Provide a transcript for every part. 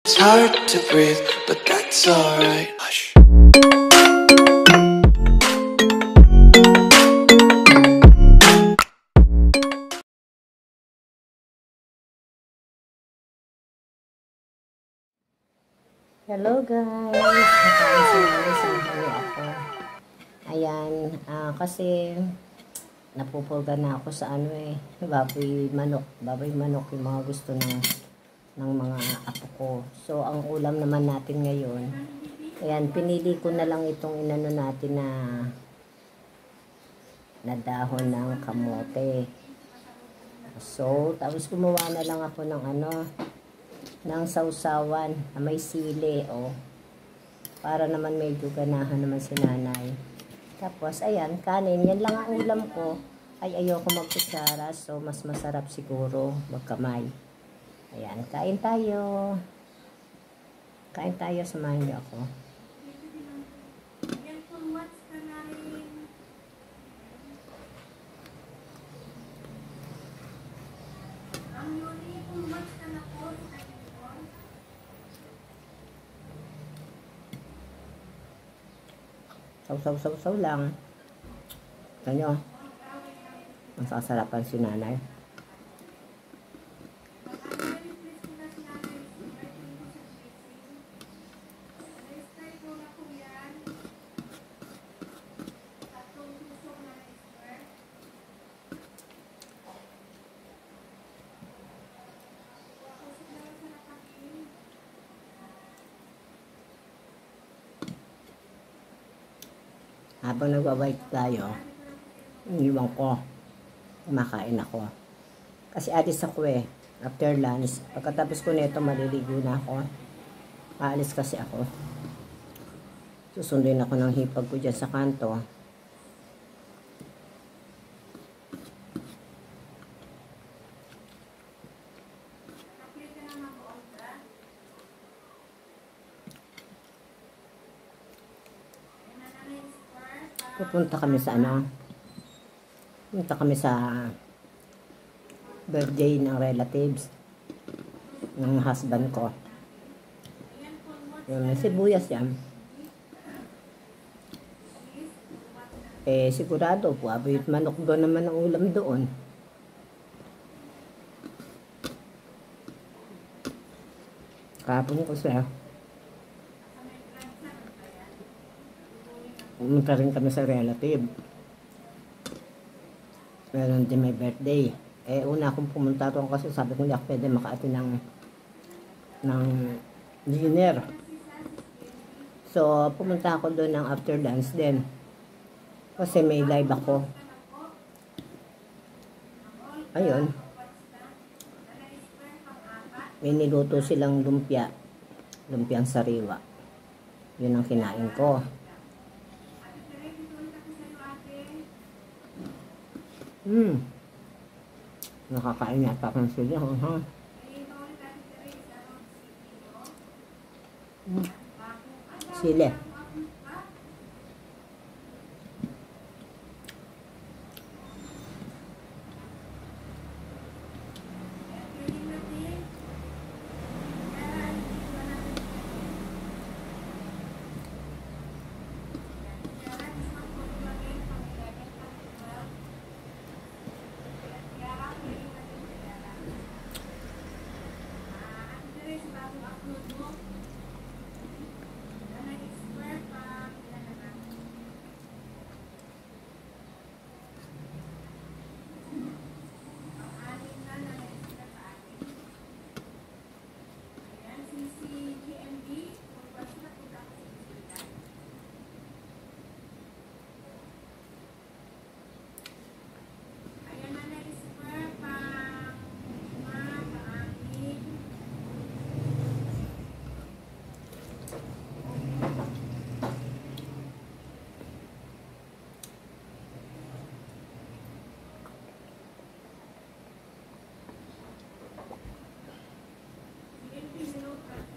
It's hard to breathe, but that's alright. Hush. Hello guys! Nakaisang ako. Ayan, kasi napupulga na ako sa baboy manok yung mga gusto ng mga apo ko. So, ang ulam naman natin ngayon, ayan, pinili ko na lang itong inano natin na dahon ng kamote. So, tapos gumawa na lang ako ng sausawan na may sili, para naman medyo ganahan naman si nanay. Tapos, ayan, kanin. Yan lang ang ulam ko. Ay, ayoko magkutsara, so mas masarap siguro magkamay. Ayan, kain tayo. Kain tayo, samahin niyo ako. Saw lang. Ito nyo. Masasarapan si nanay. Habang nagwa-white tayo, iniwan ko, kumakain ako. Kasi alis ako after lunch. Pagkatapos ko nito, maliligo na ako. Aalis kasi ako. Susunduin ako ng hipag ko dyan sa kanto. Pupunta kami sa birthday ng relatives ng husband ko. Yung sibuyas yan. Sigurado po, aboy manok doon naman ang ulam doon. Kapon ko siya. Pumunta rin kami sa relative. Meron din may birthday. Una akong pumunta doon kasi sabi ko hindi ako pwede maka-attend ng dinner. So, pumunta ako doon ng after dance din. Kasi may live ako. Ayun. May niluto silang lumpia. Lumpiang sariwa. Yun ang kinain ko. Nakakain yata kang sila, ha? Sili.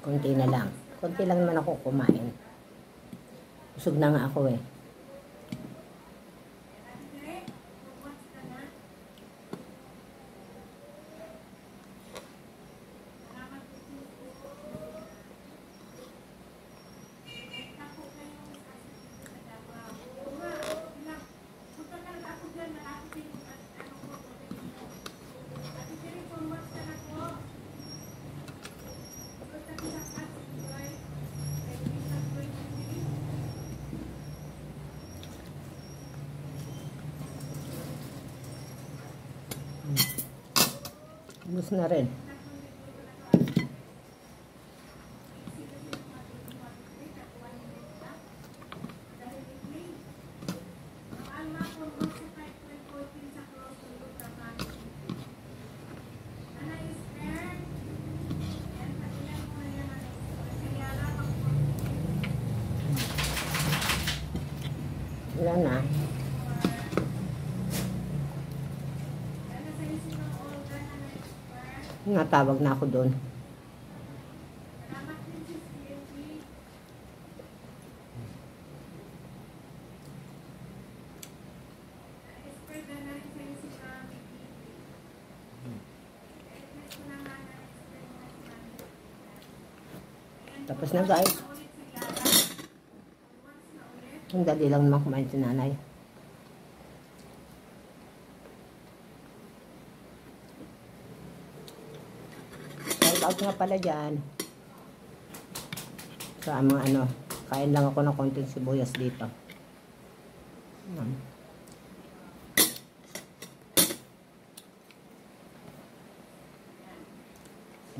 Konti na lang. Konti lang naman ako kumain. Busog na nga ako Ubus na rin. Wala na. Natawag na ako doon. Tapos na guys. Ang dali lang naman kumain si nanay. Shout out nga pala dyan. Sa mga ano, kain lang ako ng konting sibuyas dito.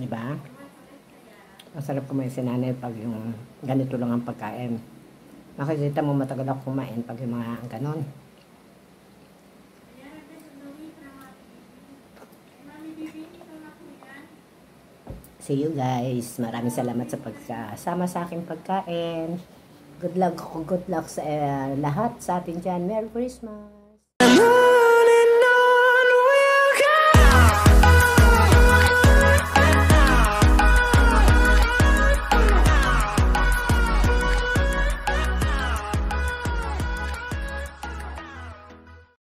Diba? Masarap kumain si nanay pag yung ganito lang ang pagkain. Makikita mo matagal ako kumain pag yung mga ganon. See you guys. Maraming salamat sa pagsama sa aking pagkain. Good luck sa lahat sa atin dyan. Merry Christmas!